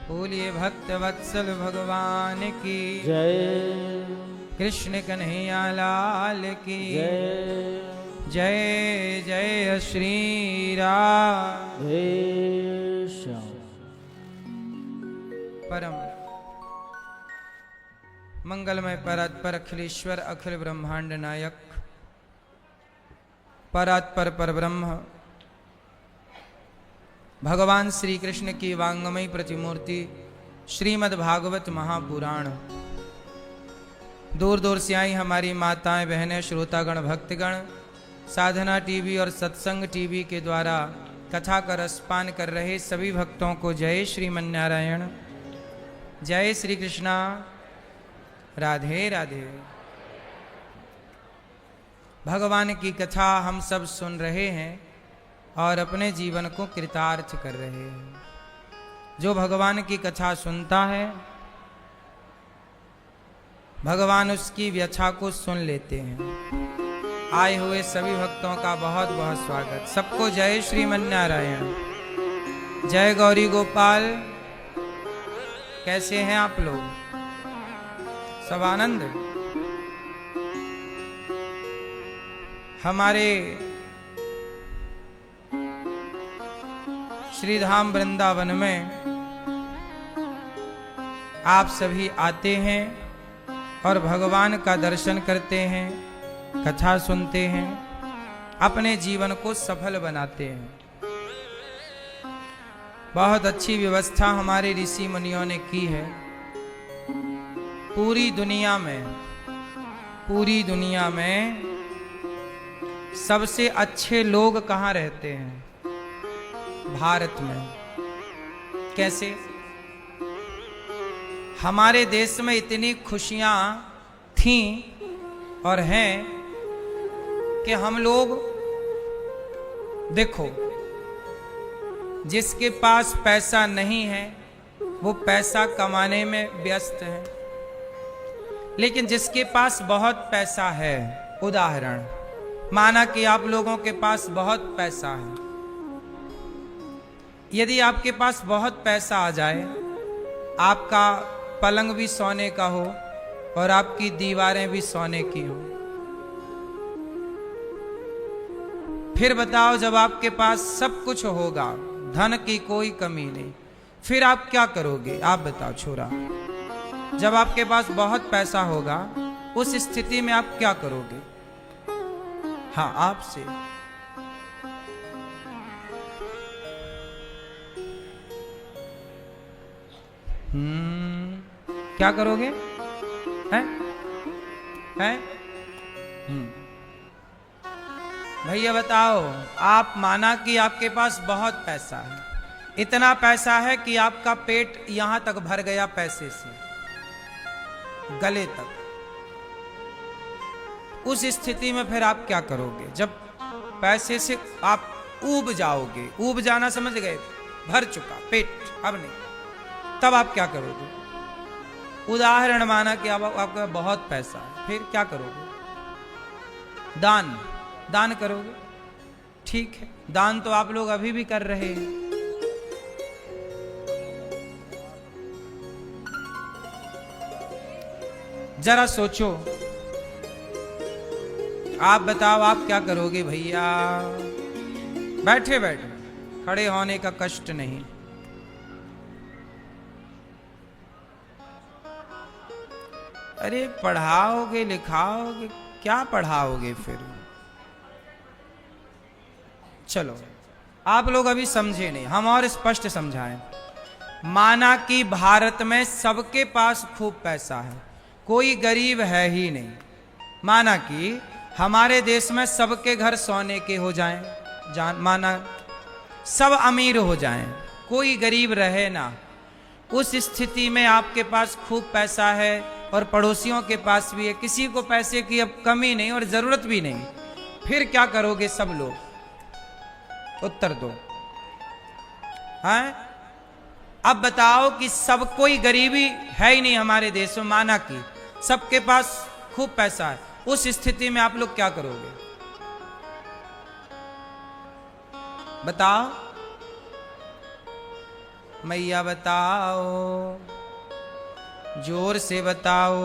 बोलिए भक्त वत्सल भगवान की जय। कृष्ण कन्हैया लाल की जय जय जय श्री राम। जय श्याम। परम मंगलमय परात्पर अखिलेश्वर अखिल ब्रह्मांड नायक परात्पर पर ब्रह्म भगवान श्री कृष्ण की वांगमयी प्रतिमूर्ति श्रीमद् भागवत महापुराण। दूर दूर से आई हमारी माताएं बहनें श्रोतागण भक्तगण साधना टीवी और सत्संग टीवी के द्वारा कथा का रसपान कर रहे सभी भक्तों को जय श्रीमन्नारायण, जय श्री कृष्णा, राधे राधे। भगवान की कथा हम सब सुन रहे हैं और अपने जीवन को कृतार्थ कर रहे हैं। जो भगवान की कथा सुनता है भगवान उसकी व्यथा को सुन लेते हैं। आए हुए सभी भक्तों का बहुत बहुत स्वागत। सबको जय श्रीमन्नारायण, जय गौरी गोपाल। कैसे हैं आप लोग? सब आनंद? हमारे श्रीधाम वृंदावन में आप सभी आते हैं और भगवान का दर्शन करते हैं, कथा सुनते हैं, अपने जीवन को सफल बनाते हैं। बहुत अच्छी व्यवस्था हमारे ऋषि मुनियों ने की है। पूरी दुनिया में सबसे अच्छे लोग कहाँ रहते हैं? भारत में। कैसे? हमारे देश में इतनी खुशियां थीं और हैं कि हम लोग देखो, जिसके पास पैसा नहीं है वो पैसा कमाने में व्यस्त है, लेकिन जिसके पास बहुत पैसा है, उदाहरण माना कि आप लोगों के पास बहुत पैसा है, यदि आपके पास बहुत पैसा आ जाए, आपका पलंग भी सोने का हो और आपकी दीवारें भी सोने की हो, फिर बताओ जब आपके पास सब कुछ होगा, धन की कोई कमी नहीं, फिर आप क्या करोगे? आप बताओ छोरा। जब आपके पास बहुत पैसा होगा उस स्थिति में आप क्या करोगे? हाँ, आपसे। क्या करोगे? हैं? भैया बताओ, आप माना कि आपके पास बहुत पैसा है, इतना पैसा है कि आपका पेट यहां तक भर गया पैसे से, गले तक। उस स्थिति में फिर आप क्या करोगे? जब पैसे से आप ऊब जाओगे, ऊब जाना समझ गए, भर चुका पेट, अब नहीं, तब आप क्या करोगे? उदाहरण माना कि आपका बहुत पैसा है, फिर क्या करोगे? दान करोगे। ठीक है, दान तो आप लोग अभी भी कर रहे हैं। जरा सोचो, आप बताओ आप क्या करोगे भैया? बैठे बैठे, खड़े होने का कष्ट नहीं। अरे पढ़ाओगे लिखाओगे, क्या पढ़ाओगे फिर? चलो, आप लोग अभी समझे नहीं, हम और स्पष्ट समझाएं। माना कि भारत में सबके पास खूब पैसा है, कोई गरीब है ही नहीं। माना कि हमारे देश में सबके घर सोने के हो जाएं, माना सब अमीर हो जाएं, कोई गरीब रहे ना। उस स्थिति में आपके पास खूब पैसा है और पड़ोसियों के पास भी है, किसी को पैसे की अब कमी नहीं और जरूरत भी नहीं, फिर क्या करोगे सब लोग? उत्तर दो। हैं? अब बताओ कि सब कोई गरीबी है ही नहीं हमारे देश में, माना कि सबके पास खूब पैसा है, उस स्थिति में आप लोग क्या करोगे? बताओ। मैया बताओ, जोर से बताओ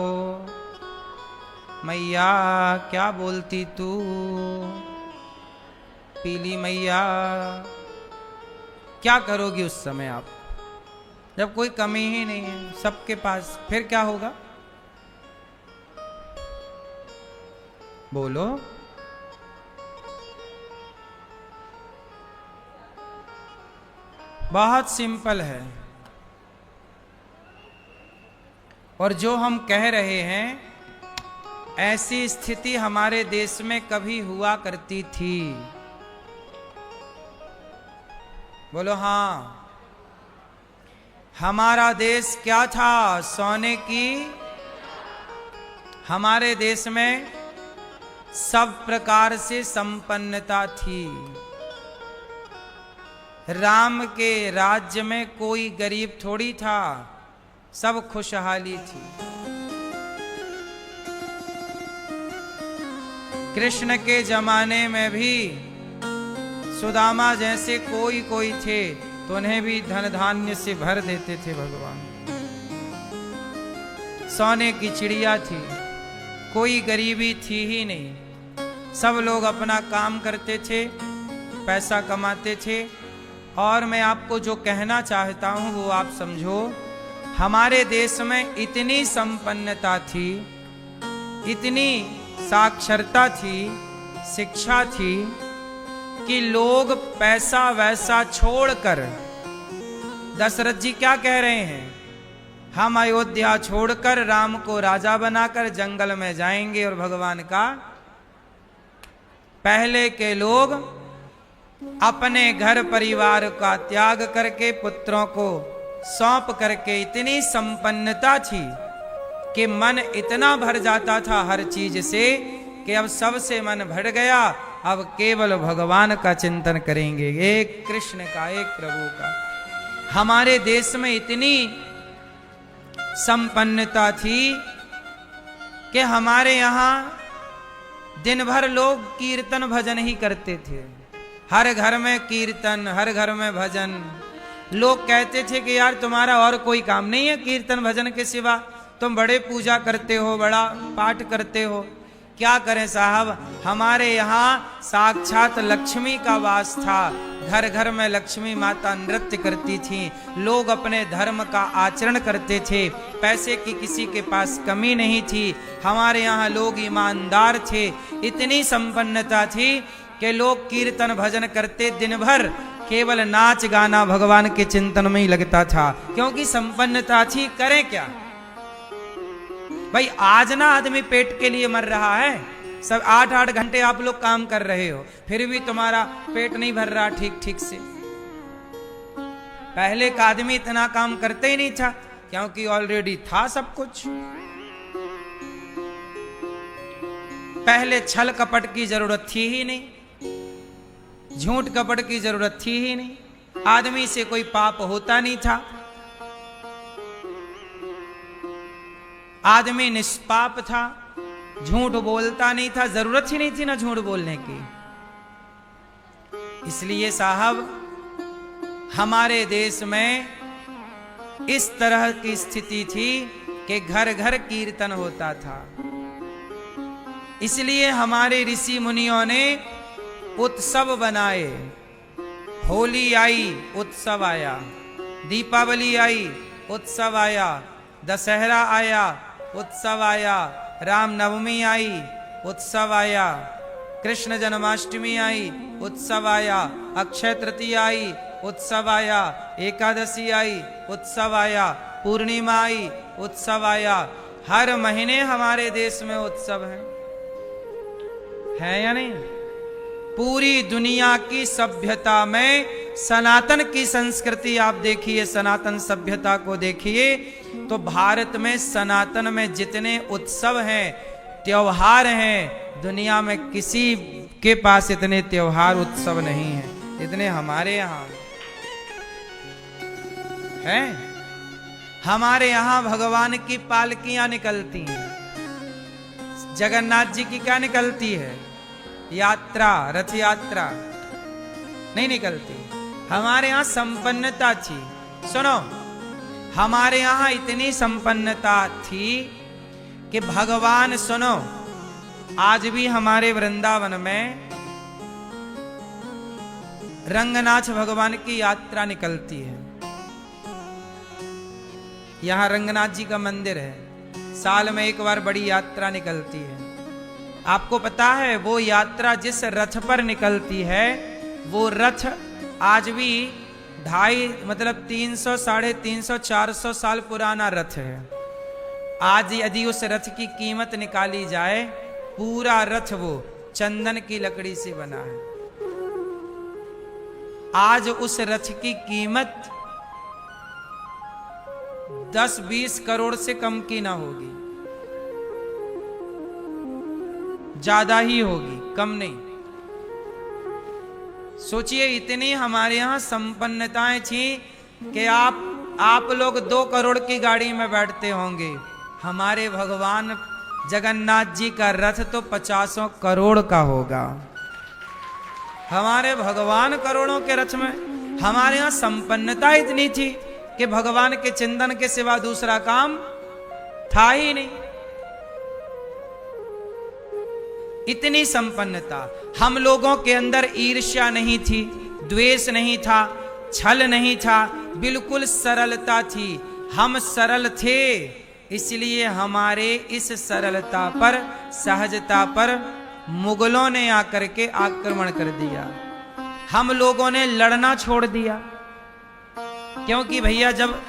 मैया क्या बोलती तू। पीली मैया क्या करोगी उस समय आप, जब कोई कमी ही नहीं है सबके पास, फिर क्या होगा बोलो। बहुत सिंपल है। और जो हम कह रहे हैं ऐसी स्थिति हमारे देश में कभी हुआ करती थी। बोलो हाँ। हमारा देश क्या था, सोने की। हमारे देश में सब प्रकार से संपन्नता थी। राम के राज्य में कोई गरीब थोड़ी था, सब खुशहाली थी। कृष्ण के जमाने में भी सुदामा जैसे कोई कोई थे तो उन्हें भी धन धान्य से भर देते थे भगवान। सोने की चिड़िया थी, कोई गरीबी थी ही नहीं। सब लोग अपना काम करते थे, पैसा कमाते थे। और मैं आपको जो कहना चाहता हूं वो आप समझो। हमारे देश में इतनी संपन्नता थी, इतनी साक्षरता थी, शिक्षा थी कि लोग पैसा वैसा छोड़कर, दशरथ जी क्या कह रहे हैं, हम अयोध्या छोड़कर राम को राजा बनाकर जंगल में जाएंगे और भगवान का। पहले के लोग अपने घर परिवार का त्याग करके पुत्रों को सौंप करके, इतनी संपन्नता थी कि मन इतना भर जाता था हर चीज से कि अब सबसे मन भर गया, अब केवल भगवान का चिंतन करेंगे, एक कृष्ण का, एक प्रभु का। हमारे देश में इतनी संपन्नता थी कि हमारे यहाँ दिन भर लोग कीर्तन भजन ही करते थे। हर घर में कीर्तन, हर घर में भजन। लोग कहते थे कि यार तुम्हारा और कोई काम नहीं है कीर्तन भजन के सिवा, तुम बड़े पूजा करते हो, बड़ा पाठ करते हो। क्या करें साहब, हमारे यहाँ साक्षात लक्ष्मी का वास था। घर घर में लक्ष्मी माता नृत्य करती थी, लोग अपने धर्म का आचरण करते थे, पैसे की किसी के पास कमी नहीं थी। हमारे यहाँ लोग ईमानदार थे, इतनी संपन्नता थी कि लोग कीर्तन भजन करते, दिन भर केवल नाच गाना भगवान के चिंतन में ही लगता था, क्योंकि संपन्नता थी। करें क्या भाई, आज ना आदमी पेट के लिए मर रहा है। सब 8-8 घंटे आप लोग काम कर रहे हो, फिर भी तुम्हारा पेट नहीं भर रहा ठीक ठीक से। पहले का आदमी इतना काम करते ही नहीं था, क्योंकि ऑलरेडी था सब कुछ। पहले छल कपट की जरूरत थी ही नहीं, झूठ कपट की जरूरत थी ही नहीं, आदमी से कोई पाप होता नहीं था, आदमी निष्पाप था, झूठ बोलता नहीं था, जरूरत ही नहीं थी ना झूठ बोलने की। इसलिए साहब हमारे देश में इस तरह की स्थिति थी कि घर घर कीर्तन होता था। इसलिए हमारे ऋषि मुनियों ने उत्सव बनाए। होली आई, उत्सव आया, दीपावली आई, उत्सव आया, दशहरा आया, उत्सव आया, रामनवमी आई, उत्सव आया, कृष्ण जन्माष्टमी आई, उत्सव आया, अक्षय तृतीया आई, उत्सव आया, एकादशी आई, उत्सव आया, पूर्णिमा आई, उत्सव आया। हर महीने हमारे देश में उत्सव है या नहीं? पूरी दुनिया की सभ्यता में सनातन की संस्कृति आप देखिए, सनातन सभ्यता को देखिए, तो भारत में सनातन में जितने उत्सव हैं, त्योहार हैं, दुनिया में किसी के पास इतने त्योहार उत्सव नहीं हैं इतने हमारे यहाँ हैं। हमारे यहाँ भगवान की पालकियां निकलती हैं। जगन्नाथ जी की क्या निकलती है? यात्रा, रथ यात्रा नहीं निकलती। हमारे यहाँ संपन्नता थी, सुनो, हमारे यहां इतनी संपन्नता थी कि भगवान, सुनो, आज भी हमारे वृंदावन में रंगनाथ भगवान की यात्रा निकलती है। यहां रंगनाथ जी का मंदिर है, साल में एक बार बड़ी यात्रा निकलती है। आपको पता है वो यात्रा जिस रथ पर निकलती है, वो रथ आज भी 250 मतलब 300 350 400 साल पुराना रथ है। आज यदि उस रथ की कीमत निकाली जाए, पूरा रथ वो चंदन की लकड़ी से बना है। आज उस रथ की कीमत 10-20 करोड़ से कम की ना होगी, ज्यादा ही होगी, कम नहीं। सोचिए, इतनी हमारे यहां संपन्नताएं थी कि आप लोग 2 करोड़ की गाड़ी में बैठते होंगे, हमारे भगवान जगन्नाथ जी का रथ तो 50 करोड़ का होगा। हमारे भगवान करोड़ों के रथ में, हमारे यहां संपन्नता इतनी थी कि भगवान के चिंतन के सिवा दूसरा काम था ही नहीं। इतनी संपन्नता, हम लोगों के अंदर ईर्ष्या नहीं थी, द्वेष नहीं था, छल नहीं था, बिल्कुल सरलता थी। हम सरल थे, इसलिए हमारे इस सरलता पर, सहजता पर मुगलों ने आकर के आक्रमण कर दिया। हम लोगों ने लड़ना छोड़ दिया, क्योंकि भैया जब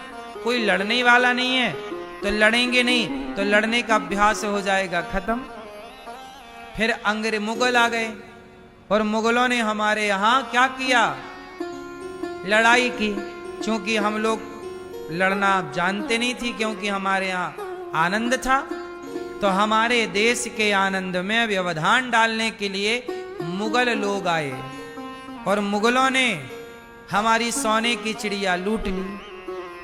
कोई लड़ने वाला नहीं है तो लड़ेंगे नहीं, तो लड़ने का अभ्यास हो जाएगा खत्म। फिर अंग्रेज मुगल आ गए और मुगलों ने हमारे यहां क्या किया, लड़ाई की। क्योंकि हम लोग लड़ना जानते नहीं थी, क्योंकि हमारे यहाँ आनंद था, तो हमारे देश के आनंद में व्यवधान डालने के लिए मुगल लोग आए और मुगलों ने हमारी सोने की चिड़िया लूट ली,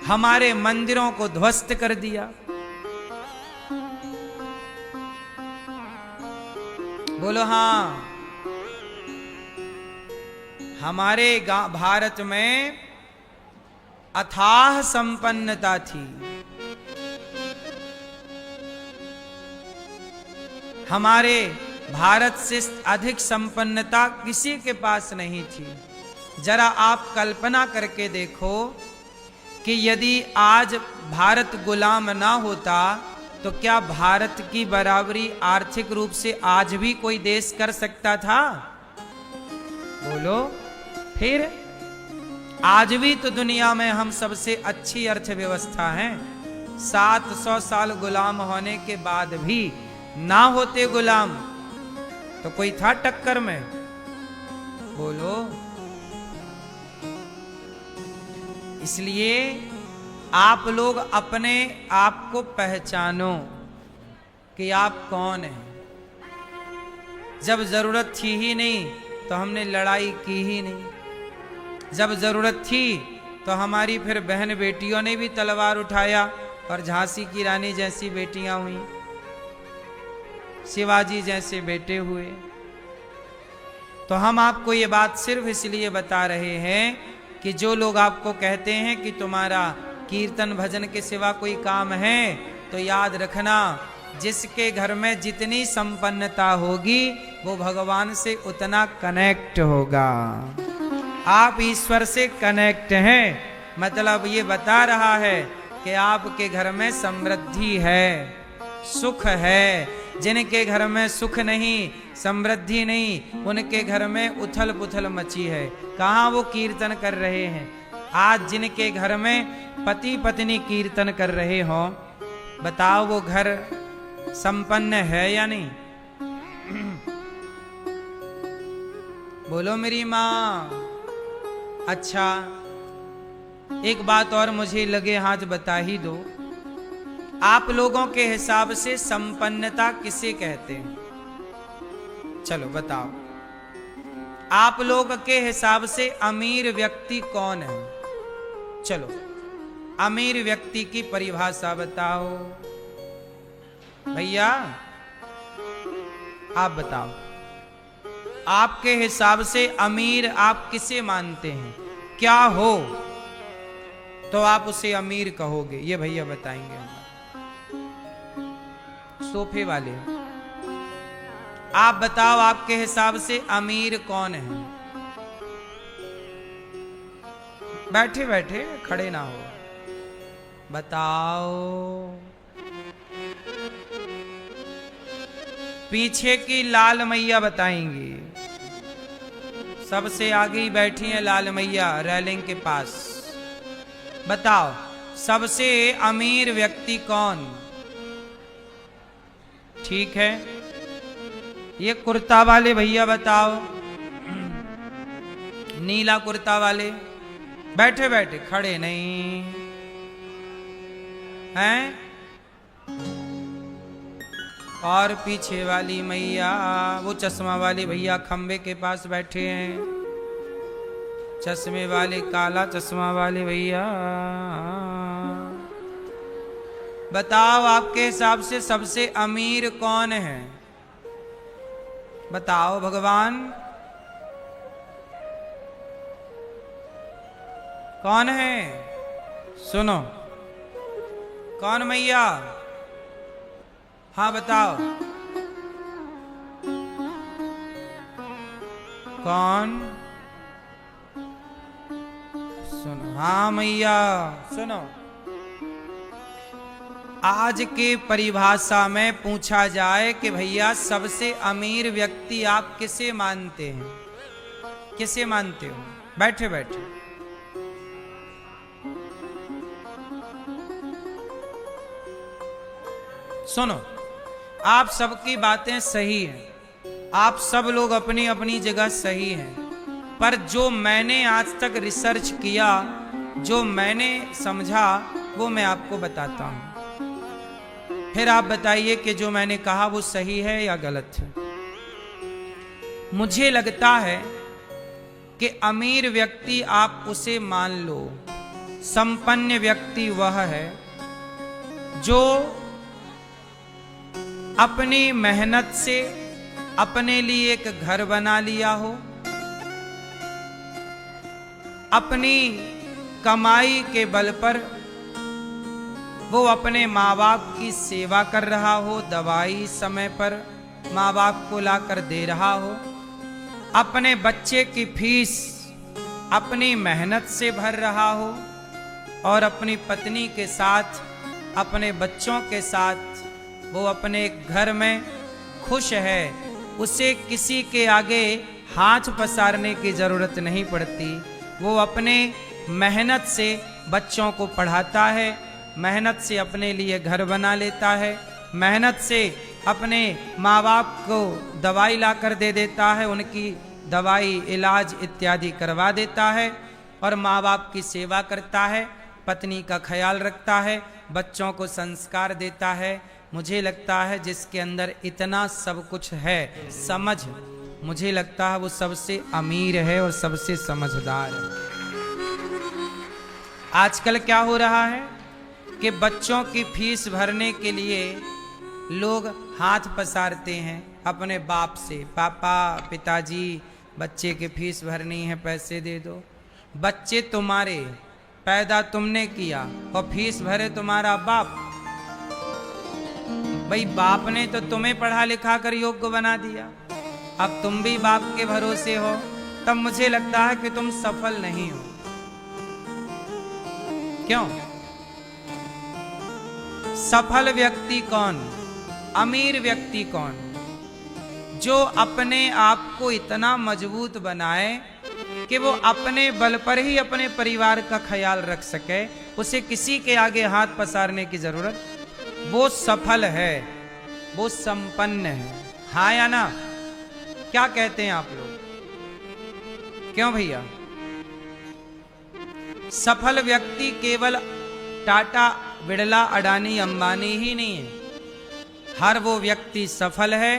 हमारे मंदिरों को ध्वस्त कर दिया। बोलो हाँ। हमारे भारत में अथाह संपन्नता थी, हमारे भारत से अधिक संपन्नता किसी के पास नहीं थी। जरा आप कल्पना करके देखो कि यदि आज भारत गुलाम ना होता तो क्या भारत की बराबरी आर्थिक रूप से आज भी कोई देश कर सकता था? बोलो। फिर आज भी तो दुनिया में हम सबसे अच्छी अर्थव्यवस्था हैं। 700 साल गुलाम होने के बाद भी ना होते गुलाम तो कोई था टक्कर में? बोलो। इसलिए आप लोग अपने आप को पहचानो कि आप कौन हैं। जब जरूरत थी ही नहीं तो हमने लड़ाई की ही नहीं। जब जरूरत थी तो हमारी फिर बहन बेटियों ने भी तलवार उठाया और झांसी की रानी जैसी बेटियां हुई, शिवाजी जैसे बेटे हुए। तो हम आपको ये बात सिर्फ इसलिए बता रहे हैं कि जो लोग आपको कहते हैं कि तुम्हारा कीर्तन भजन के सिवा कोई काम है, तो याद रखना, जिसके घर में जितनी संपन्नता होगी वो भगवान से उतना कनेक्ट होगा। आप ईश्वर से कनेक्ट हैं, मतलब ये बता रहा है कि आपके घर में समृद्धि है, सुख है। जिनके घर में सुख नहीं, समृद्धि नहीं, उनके घर में उथल पुथल मची है। कहाँ वो कीर्तन कर रहे हैं? आज जिनके घर में पति पत्नी कीर्तन कर रहे हो, बताओ वो घर संपन्न है या नहीं? बोलो मेरी माँ। अच्छा, एक बात और मुझे लगे हाथ बता ही दो, आप लोगों के हिसाब से संपन्नता किसे कहते हैं? चलो बताओ, आप लोग के हिसाब से अमीर व्यक्ति कौन है? चलो, अमीर व्यक्ति की परिभाषा बताओ भैया, आप बताओ। आपके हिसाब से अमीर आप किसे मानते हैं? क्या हो? तो आप उसे अमीर कहोगे? ये भैया बताएंगे हम। सोफे वाले, आप बताओ आपके हिसाब से अमीर कौन है? बैठे बैठे, खड़े ना हो, बताओ। पीछे की लाल मैया बताएंगी। सबसे आगे ही बैठी है लाल मैया रेलिंग के पास। बताओ सबसे अमीर व्यक्ति कौन? ठीक है, ये कुर्ता वाले भैया बताओ। नीला कुर्ता वाले, बैठे बैठे, खड़े नहीं हैं। और पीछे वाली मैया, वो चश्मा वाले भैया खंबे के पास बैठे हैं। चश्मे वाले, काला चश्मा वाले भैया, बताओ आपके हिसाब से सबसे अमीर कौन है? बताओ भगवान, कौन है? सुनो, कौन मैया? हाँ बताओ, कौन? सुनो, हाँ मैया सुनो। आज के परिभाषा में पूछा जाए कि भैया सबसे अमीर व्यक्ति आप किसे मानते हैं? किसे मानते हो? बैठे बैठे, सुनो, आप सबकी बातें सही हैं, आप सब लोग अपनी अपनी जगह सही हैं, पर जो मैंने आज तक रिसर्च किया, जो मैंने समझा, वो मैं आपको बताता हूं। फिर आप बताइए कि जो मैंने कहा वो सही है या गलत है। मुझे लगता है कि अमीर व्यक्ति आप उसे मान लो, संपन्न व्यक्ति वह है जो अपनी मेहनत से अपने लिए एक घर बना लिया हो, अपनी कमाई के बल पर वो अपने माँ बाप की सेवा कर रहा हो, दवाई समय पर माँ बाप को लाकर दे रहा हो, अपने बच्चे की फीस अपनी मेहनत से भर रहा हो, और अपनी पत्नी के साथ, अपने बच्चों के साथ वो अपने घर में खुश है। उसे किसी के आगे हाथ पसारने की जरूरत नहीं पड़ती। वो अपने मेहनत से बच्चों को पढ़ाता है, मेहनत से अपने लिए घर बना लेता है, मेहनत से अपने माँ बाप को दवाई ला कर दे देता है, उनकी दवाई इलाज इत्यादि करवा देता है, और माँ बाप की सेवा करता है, पत्नी का ख्याल रखता है, बच्चों को संस्कार देता है। मुझे लगता है जिसके अंदर इतना सब कुछ है, समझ, मुझे लगता है वो सबसे अमीर है और सबसे समझदार है। आजकल क्या हो रहा है कि बच्चों की फीस भरने के लिए लोग हाथ पसारते हैं अपने बाप से, पापा, पिताजी, बच्चे की फीस भरनी है, पैसे दे दो। बच्चे तुम्हारे, पैदा तुमने किया और फीस भरे तुम्हारा बाप। भाई बाप ने तो तुम्हें पढ़ा लिखा कर योग्य बना दिया, अब तुम भी बाप के भरोसे हो, तब मुझे लगता है कि तुम सफल नहीं हो। क्यों? सफल व्यक्ति कौन? अमीर व्यक्ति कौन? जो अपने आप को इतना मजबूत बनाए कि वो अपने बल पर ही अपने परिवार का ख्याल रख सके, उसे किसी के आगे हाथ पसारने की जरूरत, वो सफल है, वो संपन्न है। हाँ या ना? क्या कहते हैं आप लोग? क्यों भैया? सफल व्यक्ति केवल टाटा, बिड़ला, अडानी, अंबानी ही नहीं है। हर वो व्यक्ति सफल है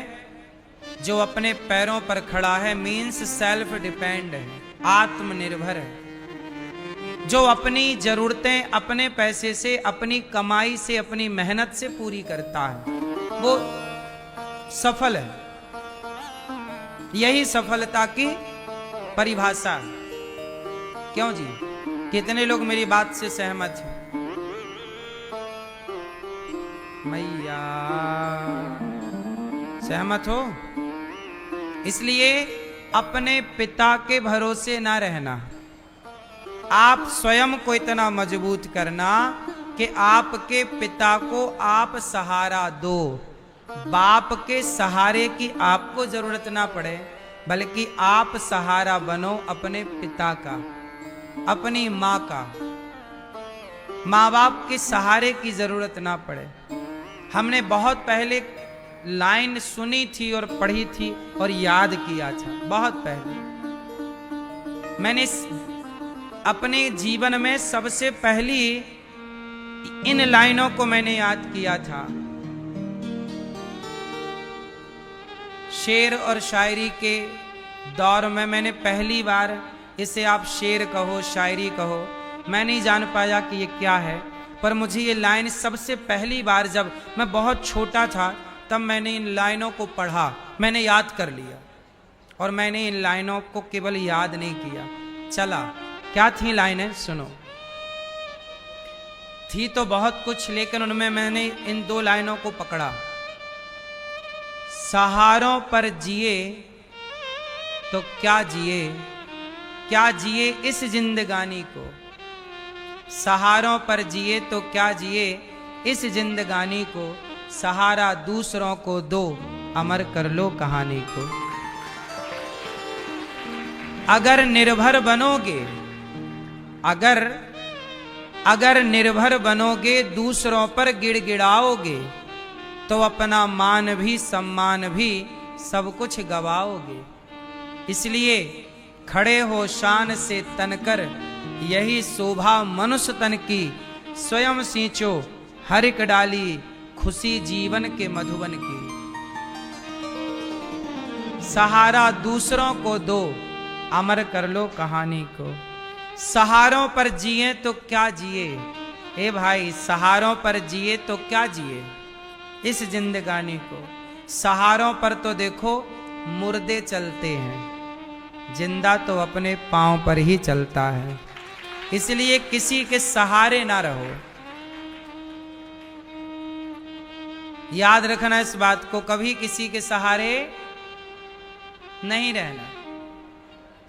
जो अपने पैरों पर खड़ा है, मीन्स सेल्फ डिपेंड है, आत्मनिर्भर है, जो अपनी जरूरतें अपने पैसे से, अपनी कमाई से, अपनी मेहनत से पूरी करता है, वो सफल है। यही सफलता की परिभाषा है। क्यों जी? कितने लोग मेरी बात से सहमत हैं? मैया सहमत हो? इसलिए अपने पिता के भरोसे ना रहना, आप स्वयं को इतना मजबूत करना कि आपके पिता को आप सहारा दो। बाप के सहारे की आपको जरूरत ना पड़े, बल्कि आप सहारा बनो अपने पिता का, अपनी माँ का। माँ बाप के सहारे की जरूरत ना पड़े। हमने बहुत पहले लाइन सुनी थी और पढ़ी थी और याद किया था, बहुत पहले। मैंने अपने जीवन में सबसे पहली इन लाइनों को मैंने याद किया था। शेर और शायरी के दौर में मैंने पहली बार, इसे आप शेर कहो शायरी कहो, मैं नहीं जान पाया कि ये क्या है, पर मुझे ये लाइन सबसे पहली बार जब मैं बहुत छोटा था तब मैंने इन लाइनों को पढ़ा, मैंने याद कर लिया। और मैंने इन लाइनों को केवल याद नहीं किया, चला। क्या थी लाइनें? सुनो। थी तो बहुत कुछ, लेकिन उनमें मैंने इन दो लाइनों को पकड़ा। सहारों पर जिए तो क्या जिए, क्या जिए इस जिंदगानी को। सहारों पर जिए तो क्या जिए इस जिंदगानी को, सहारा दूसरों को दो, अमर कर लो कहानी को। अगर निर्भर बनोगे, अगर निर्भर बनोगे, दूसरों पर गिड़गिड़ाओगे, तो अपना मान भी सम्मान भी सब कुछ गवाओगे। इसलिए खड़े हो शान से तनकर, यही शोभा मनुष्य तन की। स्वयं सींचो हर एक डाली, खुशी जीवन के मधुबन की। सहारा दूसरों को दो, अमर कर लो कहानी को। सहारों पर जिए तो क्या जिए, ए भाई सहारों पर जिए तो क्या जिए इस जिंदगानी को। सहारों पर तो देखो मुर्दे चलते हैं, जिंदा तो अपने पांव पर ही चलता है। इसलिए किसी के सहारे ना रहो। याद रखना इस बात को, कभी किसी के सहारे नहीं रहना।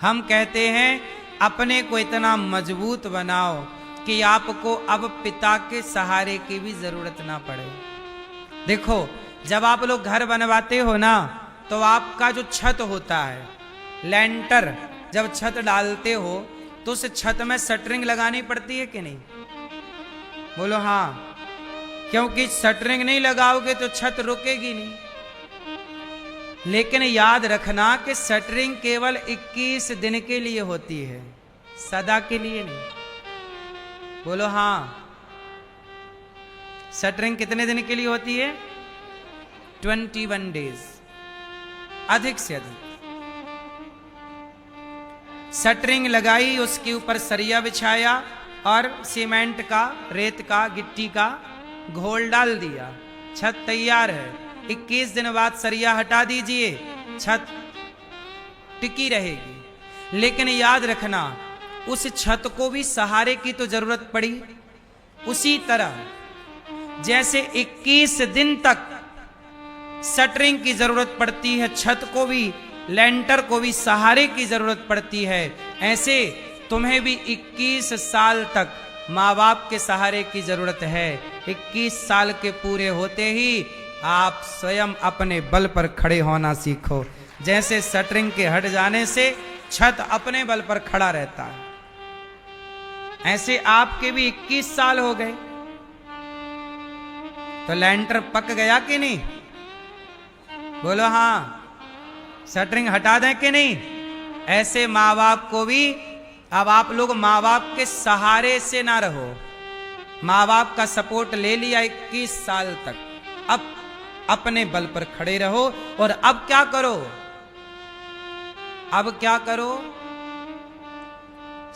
हम कहते हैं अपने को इतना मजबूत बनाओ कि आपको अब पिता के सहारे की भी जरूरत ना पड़े। देखो, जब आप लोग घर बनवाते हो ना, तो आपका जो छत होता है, लेंटर, जब छत डालते हो तो उस छत में शटरिंग लगानी पड़ती है कि नहीं? बोलो हाँ, क्योंकि शटरिंग नहीं लगाओगे तो छत रुकेगी नहीं। लेकिन याद रखना कि शटरिंग केवल 21 दिन के लिए होती है, सदा के लिए नहीं। बोलो हाँ, शटरिंग कितने दिन के लिए होती है? 21 डेज, अधिक से अधिक। शटरिंग लगाई, उसके ऊपर सरिया बिछाया और सीमेंट का, रेत का, गिट्टी का घोल डाल दिया, छत तैयार है। 21 दिन बाद सरिया हटा दीजिए, छत टिकी रहेगी। लेकिन याद रखना, उस छत को भी सहारे की तो जरूरत पड़ी। उसी तरह जैसे 21 दिन तक शटरिंग की जरूरत पड़ती है, छत को भी, लेंटर को भी सहारे की जरूरत पड़ती है, ऐसे तुम्हें भी 21 साल तक माँ बाप के सहारे की जरूरत है। 21 साल के पूरे होते ही आप स्वयं अपने बल पर खड़े होना सीखो। जैसे शटरिंग के हट जाने से छत अपने बल पर खड़ा रहता है, ऐसे आपके भी 21 साल हो गए तो लेंटर पक गया कि नहीं? बोलो हाँ, शटरिंग हटा दें कि नहीं? ऐसे माँ बाप को भी अब आप लोग माँ बाप के सहारे से ना रहो। माँ बाप का सपोर्ट ले लिया 21 साल तक, अब अपने बल पर खड़े रहो। और अब क्या करो? अब क्या करो?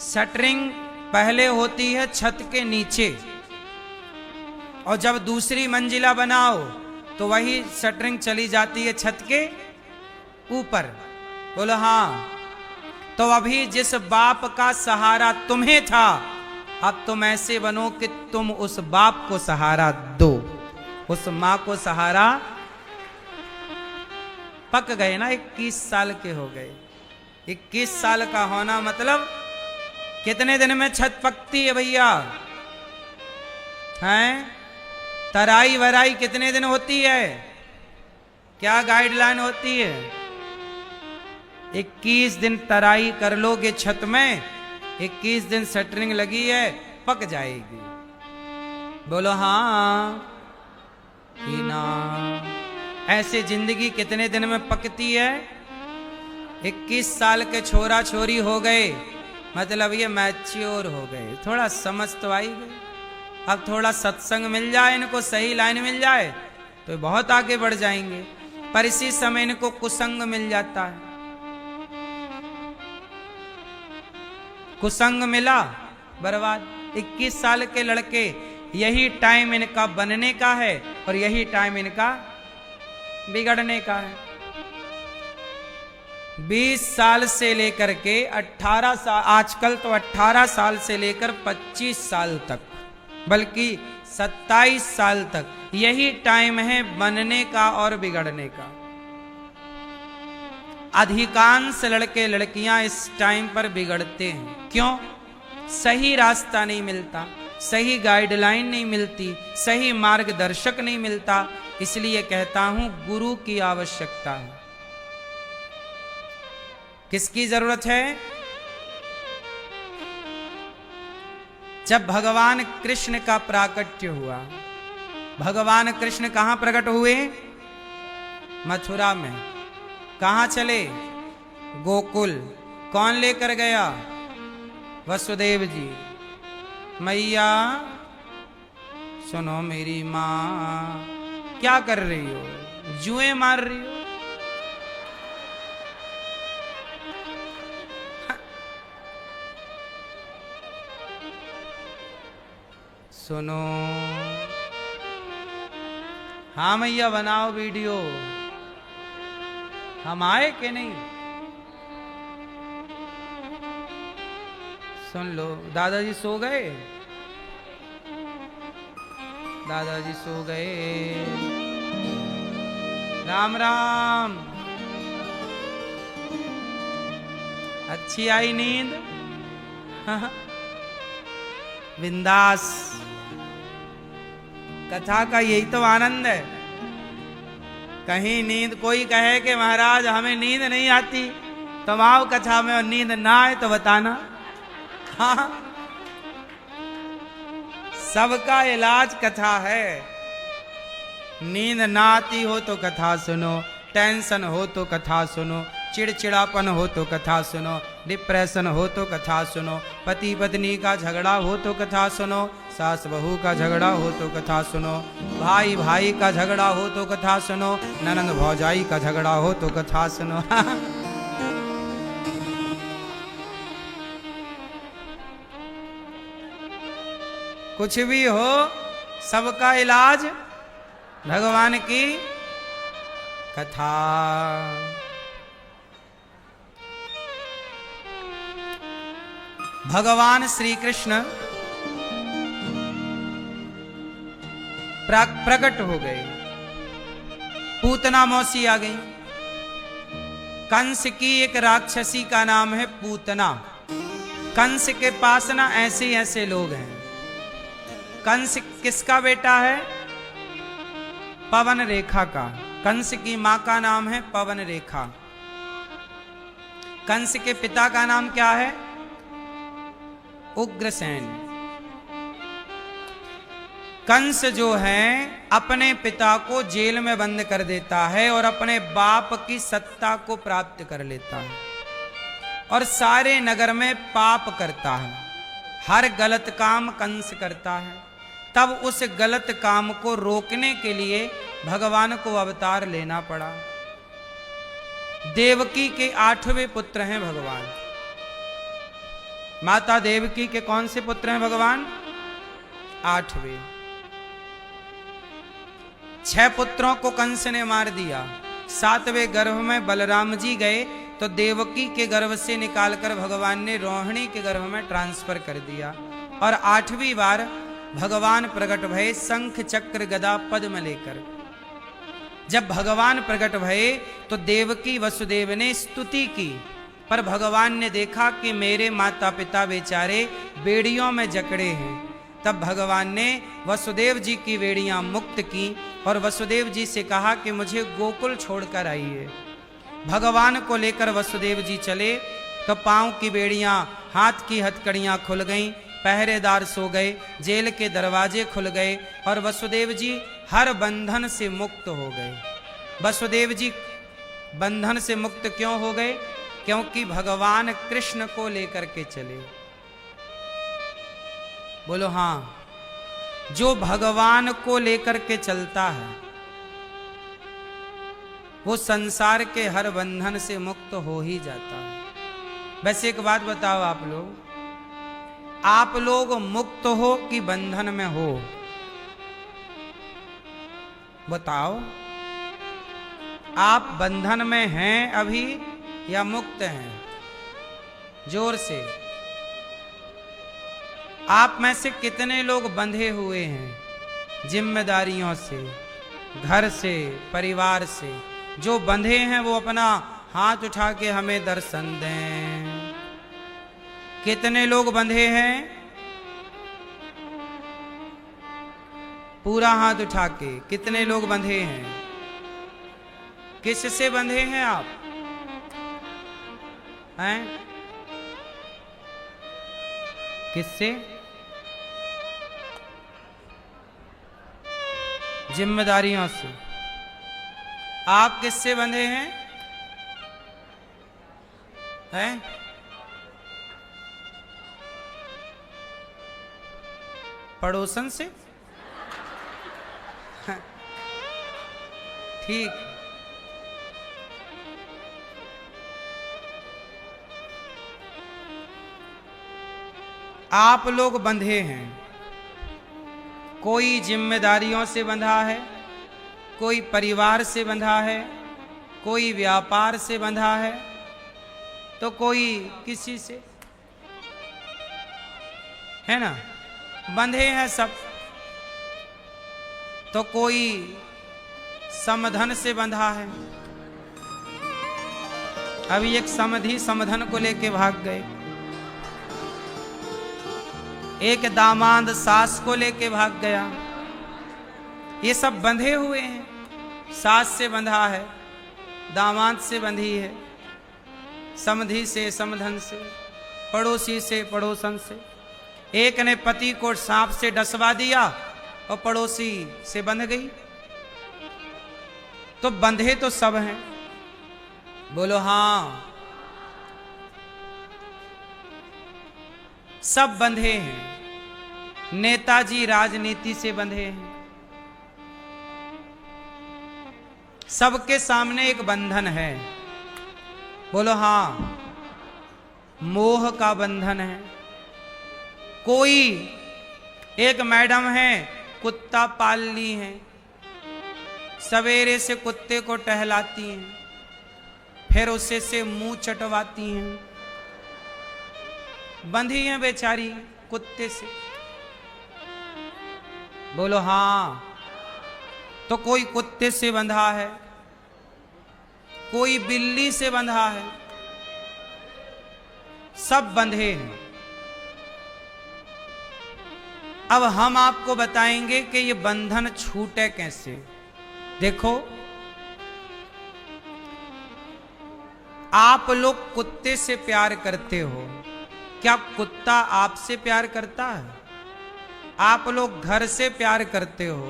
शटरिंग पहले होती है छत के नीचे, और जब दूसरी मंजिला बनाओ तो वही शटरिंग चली जाती है छत के ऊपर। बोलो हाँ। तो अभी जिस बाप का सहारा तुम्हें था अब तुम ऐसे बनो कि तुम उस बाप को सहारा दो, उस मां को सहारा। पक गए ना, 21 साल के हो गए। 21 साल का होना मतलब कितने दिन में छत पकती है भैया? हैं? तराई वराई कितने दिन होती है? क्या गाइडलाइन होती है? 21 दिन तराई कर लोगे छत में, 21 दिन शटरिंग लगी है, पक जाएगी। बोलो हाँ कि ना? ऐसे जिंदगी कितने दिन में पकती है? 21 साल के छोरा छोरी हो गए, मतलब ये मैच्योर हो गए, थोड़ा समझ तो आई गई। अब थोड़ा सत्संग मिल जाए इनको, सही लाइन मिल जाए तो बहुत आगे बढ़ जाएंगे, पर इसी समय इनको कुसंग मिल जाता है। कुसंग मिला, बर्बाद। 21 साल के लड़के, यही टाइम इनका बनने का है और यही टाइम इनका बिगड़ने का है। 20 साल से लेकर के 18 साल, आजकल तो 18 साल से लेकर 25 साल तक, बल्कि 27 साल तक यही टाइम है बनने का और बिगड़ने का। अधिकांश लड़के लड़कियां इस टाइम पर बिगड़ते हैं। क्यों? सही रास्ता नहीं मिलता, सही गाइडलाइन नहीं मिलती, सही मार्गदर्शक नहीं मिलता। इसलिए कहता हूं गुरु की आवश्यकता है। किसकी जरूरत है? जब भगवान कृष्ण का प्राकट्य हुआ, भगवान कृष्ण कहां प्रकट हुए? मथुरा में। कहां चले? गोकुल। कौन लेकर गया? वसुदेव जी। मैया सुनो मेरी मां, क्या कर रही हो? जुएं मार रही हो? सुनो। हाँ मैया बनाओ वीडियो। हम आए कि नहीं? सुन लो। दादाजी सो गए? दादाजी सो गए। राम राम। अच्छी आई नींद? बिंदास। कथा का यही तो आनंद है। कहीं नींद, कोई कहे कि महाराज हमें नींद नहीं आती, तुम आओ कथा में और नींद ना आए तो बताना। हाँ, सबका इलाज कथा है। नींद ना आती हो तो कथा सुनो, टेंशन हो तो कथा सुनो, चिड़चिड़ापन हो तो कथा सुनो, डिप्रेशन हो तो कथा सुनो, पति पत्नी का झगड़ा हो तो कथा सुनो, सास बहू का झगड़ा हो तो कथा सुनो, भाई भाई का झगड़ा हो तो कथा सुनो, ननंद भौजाई का झगड़ा हो तो कथा सुनो। कुछ भी हो, सबका इलाज भगवान की कथा। भगवान श्री कृष्ण प्रकट हो गए। पूतना मौसी आ गई। कंस की एक राक्षसी का नाम है पूतना। कंस के पास ना ऐसे ऐसे लोग हैं। कंस किसका बेटा है? पवन रेखा का। कंस की मां का नाम है पवन रेखा। कंस के पिता का नाम क्या है? उग्रसेन। कंस जो है अपने पिता को जेल में बंद कर देता है और अपने बाप की सत्ता को प्राप्त कर लेता है और सारे नगर में पाप करता है। हर गलत काम कंस करता है। तब उस गलत काम को रोकने के लिए भगवान को अवतार लेना पड़ा। देवकी के 8वें पुत्र हैं भगवान। माता देवकी के कौन से पुत्र हैं भगवान? 8वें। 6 पुत्रों को कंस ने मार दिया। 7वें गर्भ में बलराम जी गए तो देवकी के गर्भ से निकालकर भगवान ने रोहिणी के गर्भ में ट्रांसफर कर दिया। और 8वीं बार भगवान प्रकट भये शंख चक्र गदा पद्म लेकर। जब भगवान प्रकट भये तो देवकी वसुदेव ने स्तुति की, पर भगवान ने देखा कि मेरे माता पिता बेचारे बेड़ियों में जकड़े हैं। तब भगवान ने वसुदेव जी की बेड़ियां मुक्त की और वसुदेव जी से कहा कि मुझे गोकुल छोड़कर आइए। भगवान को लेकर वसुदेव जी चले तो पांव की बेड़ियां, हाथ की हथकड़ियां खुल गईं, पहरेदार सो गए, जेल के दरवाजे खुल गए और वसुदेव जी हर बंधन से मुक्त हो गए। वसुदेव जी बंधन से मुक्त क्यों हो गए? क्योंकि भगवान कृष्ण को लेकर के चले। बोलो हां। जो भगवान को लेकर के चलता है वो संसार के हर बंधन से मुक्त हो ही जाता है। वैसे एक बात बताओ, आप लोग मुक्त हो कि बंधन में हो? बताओ, आप बंधन में हैं अभी या मुक्त हैं? जोर से। आप में से कितने लोग बंधे हुए हैं जिम्मेदारियों से, घर से, परिवार से? जो बंधे हैं वो अपना हाथ उठा के हमें दर्शन दें। कितने लोग बंधे हैं? पूरा हाथ उठा के। कितने लोग बंधे हैं? किससे बंधे हैं आप? हैं? किससे? जिम्मेदारियों से। आप किससे बंधे हैं? हैं? पड़ोसन से? ठीक। आप लोग बंधे हैं। कोई जिम्मेदारियों से बंधा है, कोई परिवार से बंधा है, कोई व्यापार से बंधा है, तो कोई किसी से, है ना? बंधे हैं सब। तो कोई समधन से बंधा है। अभी एक समधी समधन को लेके भाग गए। एक दामाद सास को लेके भाग गया। ये सब बंधे हुए हैं। सास से बंधा है, दामाद से बंधी है, समधी से, समधन से, पड़ोसी से, पड़ोसन से। एक ने पति को सांप से डसवा दिया और पड़ोसी से बंध गई। तो बंधे तो सब हैं। बोलो हां। सब बंधे हैं। नेताजी राजनीति से बंधे हैं। सबके सामने एक बंधन है। बोलो हां। मोह का बंधन है। कोई एक मैडम है, कुत्ता पाल ली है, सवेरे से कुत्ते को टहलाती हैं, फिर उसे से मुंह चटवाती हैं। बंधी हैं बेचारी कुत्ते से। बोलो हां। तो कोई कुत्ते से बंधा है, कोई बिल्ली से बंधा है। सब बंधे हैं। अब हम आपको बताएंगे कि ये बंधन छूटे कैसे। देखो, आप लोग कुत्ते से प्यार करते हो, क्या कुत्ता आपसे प्यार करता है? आप लोग घर से प्यार करते हो,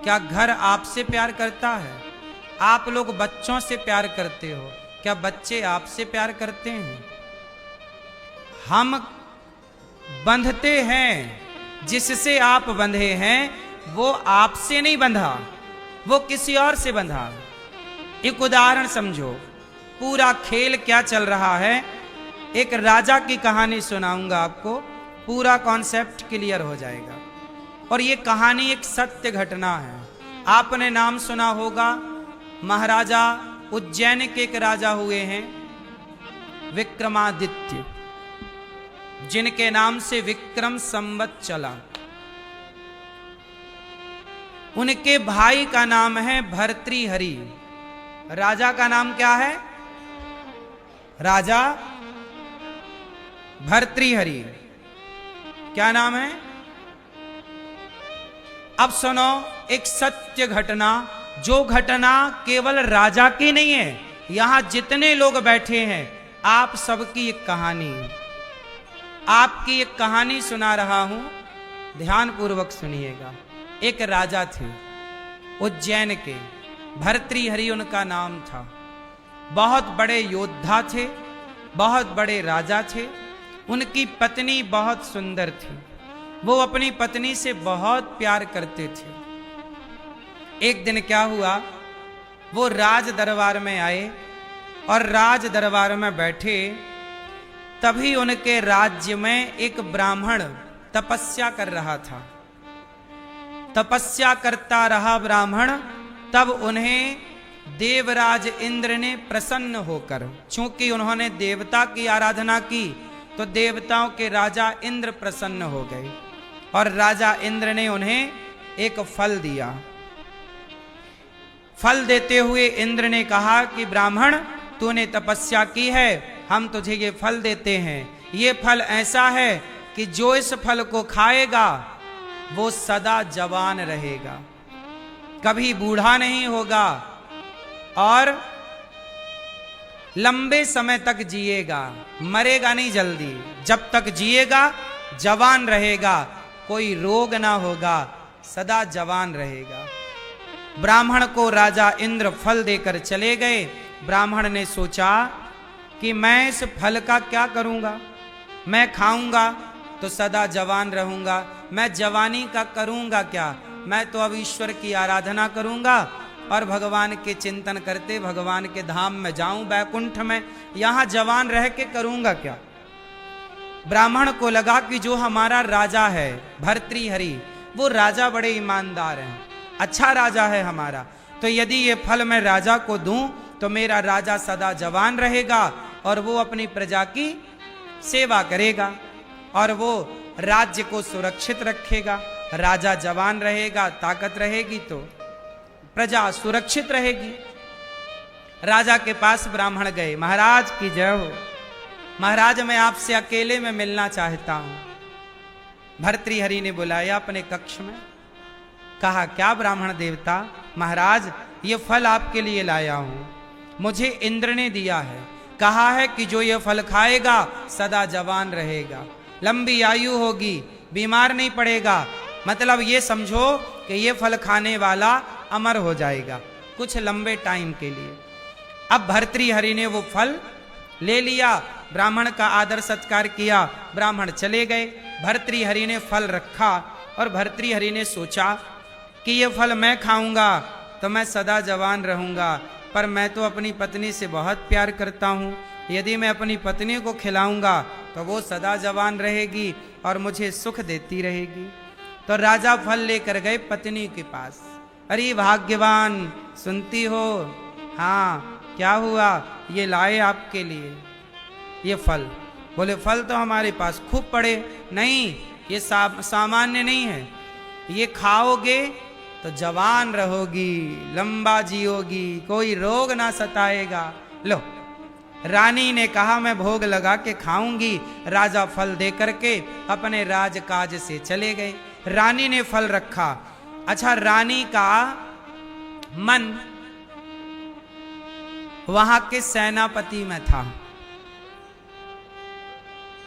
क्या घर आपसे प्यार करता है? आप लोग बच्चों से प्यार करते हो, क्या बच्चे आपसे प्यार करते हैं? हम बंधते हैं। जिससे आप बंधे हैं वो आपसे नहीं बंधा, वो किसी और से बंधा। एक उदाहरण समझो, पूरा खेल क्या चल रहा है। एक राजा की कहानी सुनाऊंगा आपको, पूरा कॉन्सेप्ट क्लियर हो जाएगा। और ये कहानी एक सत्य घटना है। आपने नाम सुना होगा, महाराजा उज्जैन के एक राजा हुए हैं, विक्रमादित्य। जिनके नाम से विक्रम संवत चला। उनके भाई का नाम है भर्तृहरि। राजा का नाम क्या है? राजा भर्तृहरि। क्या नाम है? अब सुनो एक सत्य घटना, जो घटना केवल राजा की नहीं है, यहां जितने लोग बैठे हैं आप सबकी एक कहानी, आपकी एक कहानी सुना रहा हूं, ध्यान पूर्वक सुनिएगा। एक राजा थे उज्जैन के, भर्तृहरि उनका नाम था। बहुत बड़े योद्धा थे, बहुत बड़े राजा थे। उनकी पत्नी बहुत सुंदर थी, वो अपनी पत्नी से बहुत प्यार करते थे। एक दिन क्या हुआ, वो राज दरबार में आए और राज दरबार में बैठे, तभी उनके राज्य में एक ब्राह्मण तपस्या कर रहा था। तपस्या करता रहा ब्राह्मण, तब उन्हें देवराज इंद्र ने प्रसन्न होकर, चूंकि उन्होंने देवता की आराधना की, तो देवताओं के राजा इंद्र प्रसन्न हो गए और राजा इंद्र ने उन्हें एक फल दिया। फल देते हुए इंद्र ने कहा कि ब्राह्मण, तूने तपस्या की है, हम तुझे ये फल देते हैं। ये फल ऐसा है कि जो इस फल को खाएगा वो सदा जवान रहेगा, कभी बूढ़ा नहीं होगा और लंबे समय तक जिएगा, मरेगा नहीं जल्दी। जब तक जिएगा जवान रहेगा, कोई रोग ना होगा, सदा जवान रहेगा। ब्राह्मण को राजा इंद्र फल देकर चले गए। ब्राह्मण ने सोचा कि मैं इस फल का क्या करूंगा, मैं खाऊंगा तो सदा जवान रहूंगा, मैं जवानी का करूंगा क्या, मैं तो अब ईश्वर की आराधना करूंगा और भगवान के चिंतन करते भगवान के धाम में जाऊं, बैकुंठ में, यहां जवान रह के करूंगा क्या। ब्राह्मण को लगा कि जो हमारा राजा है भर्तृहरि, वो राजा बड़े ईमानदार हैं, अच्छा राजा है हमारा, तो यदि ये फल मैं राजा को दूं तो मेरा राजा सदा जवान रहेगा और वो अपनी प्रजा की सेवा करेगा और वो राज्य को सुरक्षित रखेगा। राजा जवान रहेगा, ताकत रहेगी तो प्रजा सुरक्षित रहेगी। राजा के पास ब्राह्मण गए, महाराज की जय हो, महाराज मैं आपसे अकेले में मिलना चाहता हूं। भर्तृहरि ने बुलाया अपने कक्ष में, कहा क्या ब्राह्मण देवता, महाराज ये फल आपके लिए लाया हूं, मुझे इंद्र ने दिया है, कहा है कि जो ये फल खाएगा सदा जवान रहेगा, लंबी आयु होगी, बीमार नहीं पड़ेगा, मतलब ये समझो कि ये फल खाने वाला अमर हो जाएगा कुछ लंबे टाइम के लिए। अब भर्तृहरि ने वो फल ले लिया, ब्राह्मण का आदर सत्कार किया, ब्राह्मण चले गए। भर्तृहरि ने फल रखा और भर्तृहरि ने सोचा कि ये फल मैं खाऊंगा तो मैं सदा जवान रहूंगा, पर मैं तो अपनी पत्नी से बहुत प्यार करता हूँ, यदि मैं अपनी पत्नी को खिलाऊंगा तो वो सदा जवान रहेगी और मुझे सुख देती रहेगी। तो राजा फल लेकर गए पत्नी के पास। अरे भाग्यवान, सुनती हो? हाँ, क्या हुआ? ये लाए आपके लिए ये फल। बोले फल तो हमारे पास खूब पड़े। नहीं, ये सामान्य नहीं है, ये खाओगे तो जवान रहोगी, लंबा जियोगी, कोई रोग ना सताएगा। लो, रानी ने कहा मैं भोग लगा के खाऊंगी। राजा फल दे करके अपने राजकाज से चले गए। रानी ने फल रखा। अच्छा, रानी का मन वहां के सेनापति में था।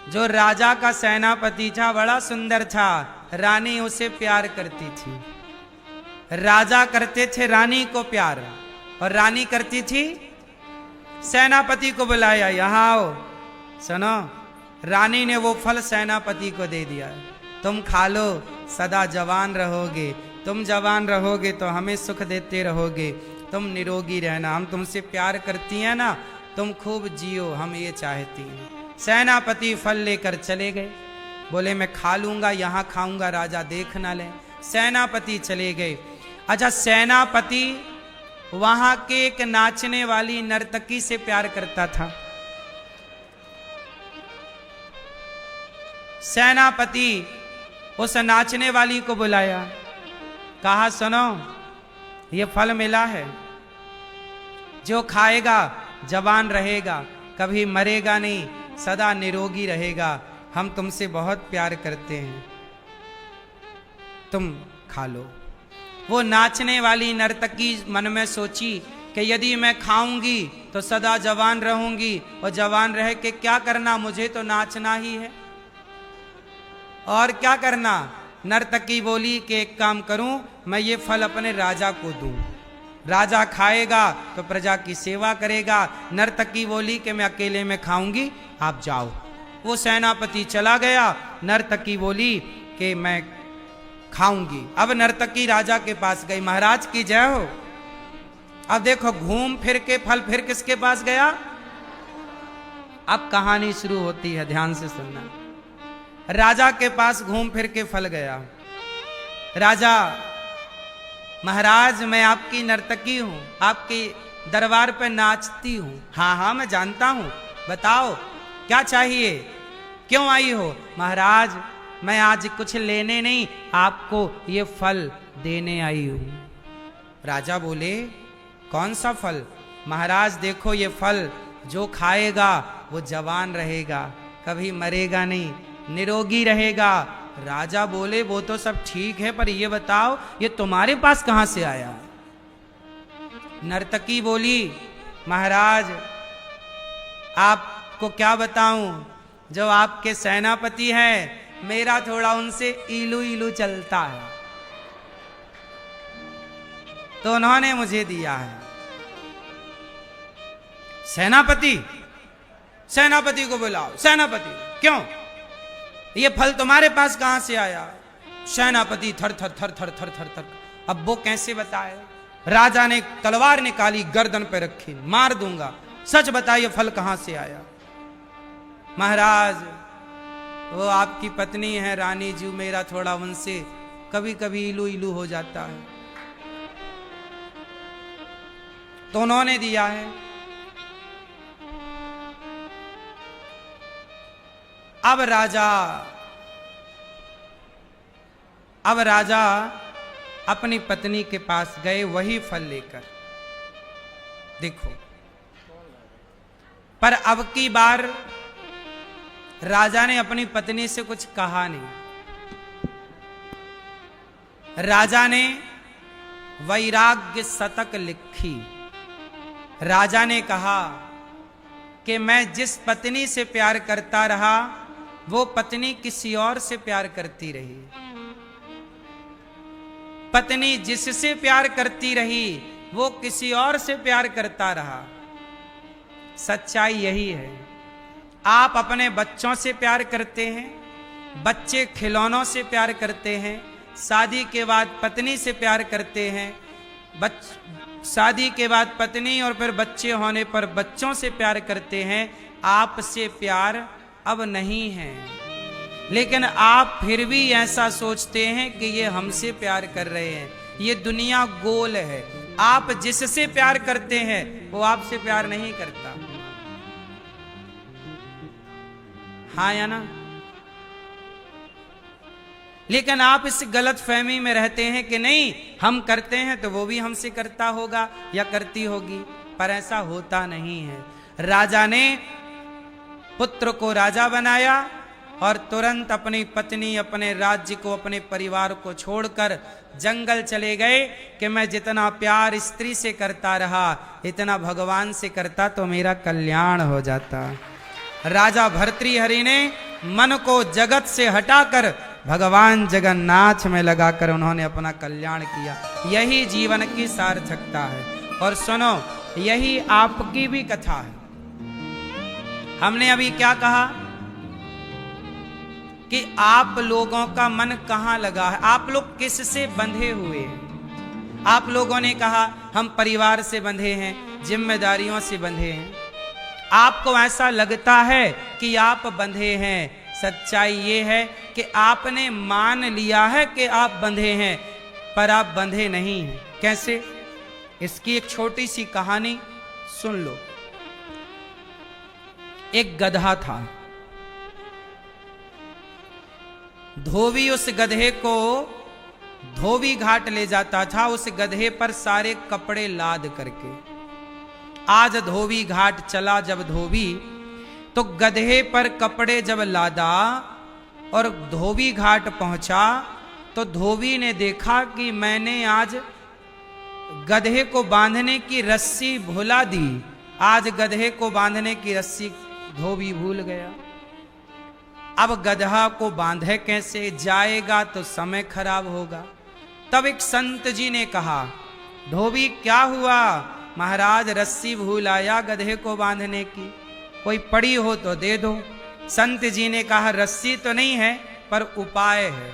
जो राजा का सेनापति था बड़ा सुंदर था, रानी उसे प्यार करती थी। राजा करते थे रानी को प्यार और रानी करती थी सेनापति को। बुलाया, यहां आओ, सुनो। रानी ने वो फल सेनापति को दे दिया, तुम खा लो, सदा जवान रहोगे, तुम जवान रहोगे तो हमें सुख देते रहोगे, तुम निरोगी रहना, हम तुमसे प्यार करती हैं ना, तुम खूब जियो, हम ये चाहती हैं। सेनापति फल लेकर चले गए। बोले मैं खा लूंगा, यहां खाऊंगा, राजा देख ना ले। सेनापति चले गए। अच्छा, सेनापति वहां के एक नाचने वाली नर्तकी से प्यार करता था। सेनापति उस नाचने वाली को बुलाया, कहा सुनो, ये फल मिला है, जो खाएगा जवान रहेगा, कभी मरेगा नहीं, सदा निरोगी रहेगा। हम तुमसे बहुत प्यार करते हैं, तुम खा लो। वो नाचने वाली नर्तकी मन में सोची कि यदि मैं खाऊंगी तो सदा जवान रहूंगी, और जवान रह के क्या करना, मुझे तो नाचना ही है, और क्या करना। नर्तकी बोली कि एक काम करूं, मैं ये फल अपने राजा को दूं, राजा खाएगा तो प्रजा की सेवा करेगा। नर्तकी बोली कि मैं अकेले में खाऊंगी, आप जाओ। वो सेनापति चला गया, नर्तकी बोली कि मैं खाऊंगी। अब नर्तकी राजा के पास गई, महाराज की जय हो। अब देखो घूम फिर के फल फिर किसके पास गया। अब कहानी शुरू होती है, ध्यान से सुनना। राजा के पास घूम फिर के फल गया। राजा, महाराज मैं आपकी नर्तकी हूं, आपके दरबार पे नाचती हूं। हाँ हाँ मैं जानता हूं, बताओ क्या चाहिए, क्यों आई हो। महाराज मैं आज कुछ लेने नहीं, आपको ये फल देने आई हूं। राजा बोले कौन सा फल। महाराज देखो ये फल, जो खाएगा वो जवान रहेगा, कभी मरेगा नहीं, निरोगी रहेगा। राजा बोले वो तो सब ठीक है, पर ये बताओ ये तुम्हारे पास कहां से आया। नर्तकी बोली महाराज आपको क्या बताऊं, जो आपके सेनापति हैं, मेरा थोड़ा उनसे इलू इलू चलता है, तो उन्होंने मुझे दिया है। सेनापति, सेनापति को बुलाओ। सेनापति, क्यों, ये फल तुम्हारे पास कहां से आया। सेनापति थर थर थर थर थर थर थर। अब वो कैसे बताए। राजा ने तलवार निकाली, गर्दन पे रखी, मार दूंगा, सच बताइए फल कहां से आया। महाराज वो आपकी पत्नी है रानी जी, मेरा थोड़ा उनसे कभी कभी इलू इलू हो जाता है, तो उन्होंने दिया है। अब राजा अपनी पत्नी के पास गए वही फल लेकर। देखो, पर अब की बार राजा ने अपनी पत्नी से कुछ कहा नहीं। राजा ने वैराग्य शतक लिखी। राजा ने कहा कि मैं जिस पत्नी से प्यार करता रहा, वो पत्नी किसी और से प्यार करती रही। पत्नी जिससे प्यार करती रही, वो किसी और से प्यार करता रहा। सच्चाई यही है। आप अपने बच्चों से प्यार करते हैं, बच्चे खिलौनों से प्यार करते हैं, शादी के बाद पत्नी से प्यार करते हैं, शादी के बाद पत्नी और फिर बच्चे होने पर बच्चों से प्यार करते हैं। आपसे प्यार अब नहीं है, लेकिन आप फिर भी ऐसा सोचते हैं कि ये हमसे प्यार कर रहे हैं। ये दुनिया गोल है। आप जिससे प्यार करते हैं वो आपसे प्यार नहीं करता। हाँ या ना। लेकिन आप इस गलत फहमी में रहते हैं कि नहीं, हम करते हैं तो वो भी हमसे करता होगा या करती होगी, पर ऐसा होता नहीं है। राजा ने पुत्र को राजा बनाया और तुरंत अपनी पत्नी, अपने राज्य को, अपने परिवार को छोड़कर जंगल चले गए कि मैं जितना प्यार स्त्री से करता रहा, इतना भगवान से करता तो मेरा कल्याण हो जाता। राजा भर्तृहरि ने मन को जगत से हटाकर भगवान जगन्नाथ में लगाकर उन्होंने अपना कल्याण किया। यही जीवन की सार्थकता है। और सुनो, यही आपकी भी कथा है। हमने अभी क्या कहा कि आप लोगों का मन कहां लगा है, आप लोग किससे बंधे हुए हैं। आप लोगों ने कहा हम परिवार से बंधे हैं, जिम्मेदारियों से बंधे हैं। आपको ऐसा लगता है कि आप बंधे हैं। सच्चाई ये है कि आपने मान लिया है कि आप बंधे हैं, पर आप बंधे नहीं हैं। कैसे? इसकी एक छोटी सी कहानी सुन लो। एक गधा था। धोबी उस गधे को धोबी घाट ले जाता था, उस गधे पर सारे कपड़े लाद करके। आज धोबी घाट चला जब धोबी, तो गधे पर कपड़े जब लादा और धोबी घाट पहुंचा, तो धोबी ने देखा कि मैंने आज गधे को बांधने की रस्सी भुला दी। आज गधे को बांधने की रस्सी धोबी भूल गया। अब गधा को बांधे कैसे, जाएगा तो समय खराब होगा। तब एक संत जी ने कहा, धोबी क्या हुआ? महाराज रस्सी भूल आया गधे को बांधने की, कोई पड़ी हो तो दे दो। संत जी ने कहा, रस्सी तो नहीं है पर उपाय है।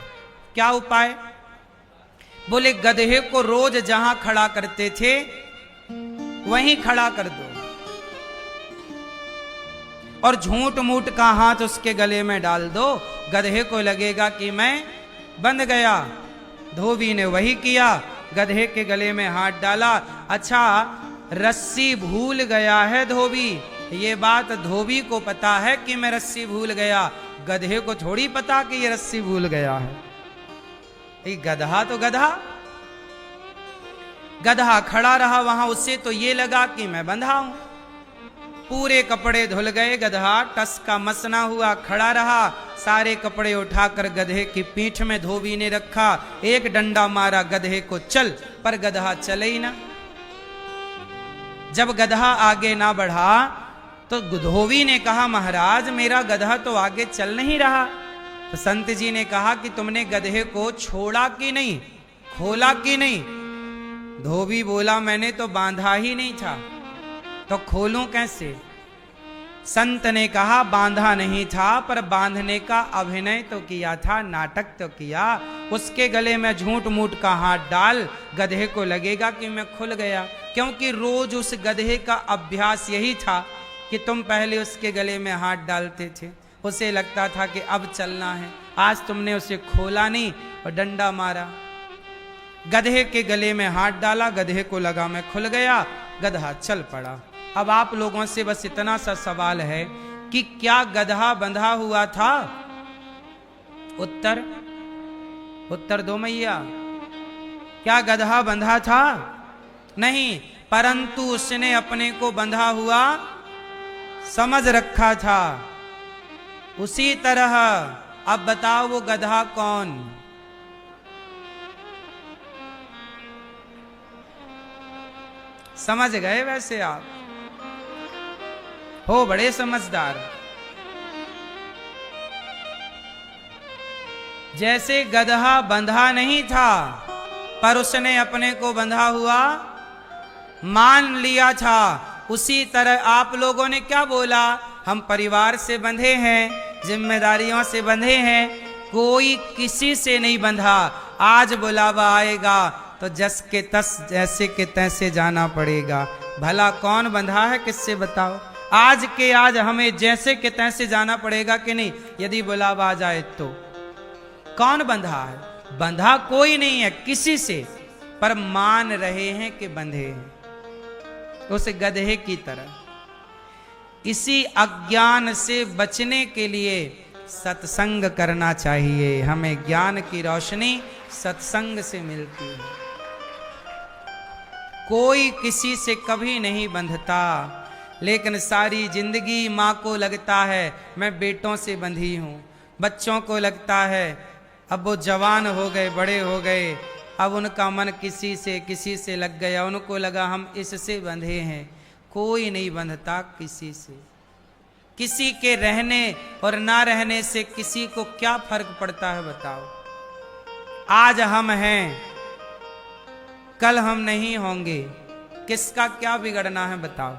क्या उपाय? बोले गधे को रोज जहां खड़ा करते थे वहीं खड़ा कर दो और झूठ मूठ का हाथ उसके गले में डाल दो, गधे को लगेगा कि मैं बंध गया। धोबी ने वही किया, गधे के गले में हाथ डाला। अच्छा, रस्सी भूल गया है धोबी, ये बात धोबी को पता है कि मैं रस्सी भूल गया, गधे को थोड़ी पता कि ये रस्सी भूल गया है। ये गधा तो गधा खड़ा रहा वहां, उससे तो ये लगा कि मैं बंधा हूं। पूरे कपड़े धुल गए, गधा टस का मसना हुआ, खड़ा रहा। सारे कपड़े उठाकर गधे की पीठ में धोबी ने रखा, एक डंडा मारा गधे को, चल, पर गधा चले ही ना। जब गधा आगे ना बढ़ा तो धोबी ने कहा, महाराज मेरा गधा तो आगे चल नहीं रहा। तो संत जी ने कहा कि तुमने गधे को छोड़ा कि नहीं, खोला कि नहीं? धोबी बोला, मैंने तो बांधा ही नहीं था, तो खोलूं कैसे? संत ने कहा, बांधा नहीं था पर बांधने का अभिनय तो किया था, नाटक तो किया। उसके गले में झूठ मूठ का हाथ डाल, गधे को लगेगा कि मैं खुल गया। क्योंकि रोज उस गधे का अभ्यास यही था कि तुम पहले उसके गले में हाथ डालते थे, उसे लगता था कि अब चलना है। आज तुमने उसे खोला नहीं और डंडा मारा, गधे के गले में हाथ डाला, गधे को लगा मैं खुल गया, गधा चल पड़ा। अब आप लोगों से बस इतना सा सवाल है कि क्या गधा बंधा हुआ था? उत्तर दो मैया। क्या गधा बंधा था? नहीं, परंतु उसने अपने को बंधा हुआ समझ रखा था। उसी तरह अब बताओ वो गधा कौन? समझ गए? वैसे आप हो बड़े समझदार। जैसे गधा बंधा नहीं था पर उसने अपने को बंधा हुआ मान लिया था, उसी तरह आप लोगों ने क्या बोला? हम परिवार से बंधे हैं, जिम्मेदारियों से बंधे हैं, कोई किसी से नहीं बंधा। आज बुलावा आएगा तो जस के तस, जैसे के तैसे जाना पड़ेगा। भला कौन बंधा है, किससे बताओ? आज के आज हमें जैसे के तैसे जाना पड़ेगा कि नहीं? यदि बुलावा आ जाए तो कौन बंधा है? बंधा कोई नहीं है किसी से, पर मान रहे हैं कि बंधे हैं उस गधे की तरह। इसी अज्ञान से बचने के लिए सत्संग करना चाहिए। हमें ज्ञान की रोशनी सत्संग से मिलती है। कोई किसी से कभी नहीं बंधता, लेकिन सारी जिंदगी माँ को लगता है मैं बेटों से बंधी हूँ, बच्चों को लगता है अब वो जवान हो गए, बड़े हो गए, अब उनका मन किसी से लग गया, उनको लगा हम इससे बंधे हैं। कोई नहीं बंधता किसी से। किसी के रहने और ना रहने से किसी को क्या फर्क पड़ता है बताओ? आज हम हैं, कल हम नहीं होंगे, किसका क्या बिगड़ना है बताओ?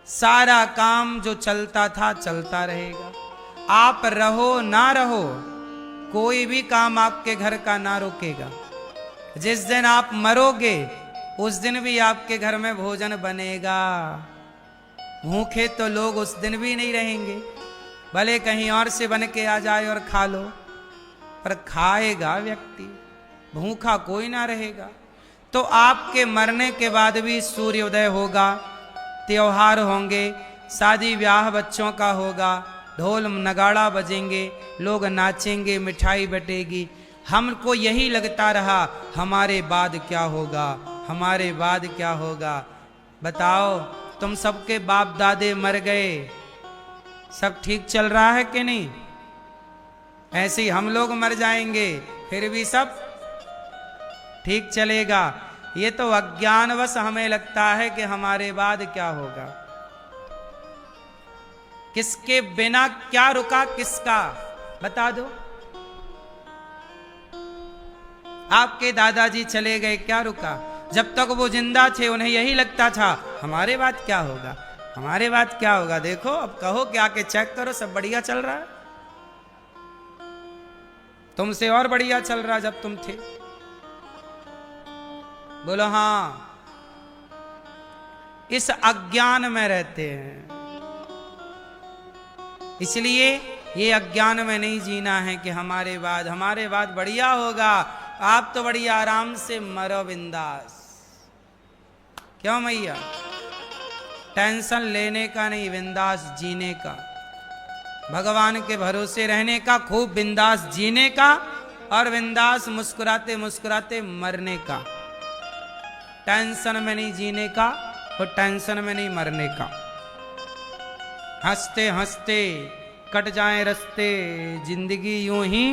सारा काम जो चलता था चलता रहेगा। आप रहो ना रहो, कोई भी काम आपके घर का ना रुकेगा। जिस दिन आप मरोगे उस दिन भी आपके घर में भोजन बनेगा। भूखे तो लोग उस दिन भी नहीं रहेंगे, भले कहीं और से बन के आ जाए और खा लो, पर खाएगा व्यक्ति, भूखा कोई ना रहेगा। तो आपके मरने के बाद भी सूर्योदय होगा, त्योहार होंगे, शादी ब्याह बच्चों का होगा, ढोल नगाड़ा बजेंगे, लोग नाचेंगे, मिठाई बटेगी। हमको यही लगता रहा हमारे बाद क्या होगा, हमारे बाद क्या होगा। बताओ, तुम सबके बाप दादे मर गए, सब ठीक चल रहा है कि नहीं? ऐसे ही हम लोग मर जाएंगे, फिर भी सब ठीक चलेगा। ये तो अज्ञानवश हमें लगता है कि हमारे बाद क्या होगा। किसके बिना क्या रुका, किसका बता दो। आपके दादाजी चले गए, क्या रुका? जब तक वो जिंदा थे उन्हें यही लगता था हमारे बाद क्या होगा, हमारे बाद क्या होगा। देखो अब कहो कि आके चेक करो, सब बढ़िया चल रहा है, तुमसे और बढ़िया चल रहा जब तुम थे। बोलो हाँ। इस अज्ञान में रहते हैं, इसलिए ये अज्ञान में नहीं जीना है कि हमारे बाद बढ़िया होगा। आप तो बढ़िया आराम से मरो बिंदास। क्यों मैया? टेंशन लेने का नहीं, बिंदास जीने का, भगवान के भरोसे रहने का, खूब बिंदास जीने का और बिंदास मुस्कुराते मुस्कुराते मरने का। टेंशन में नहीं जीने का और टेंशन में नहीं मरने का। हंसते हंसते कट जाए रस्ते, जिंदगी यूं ही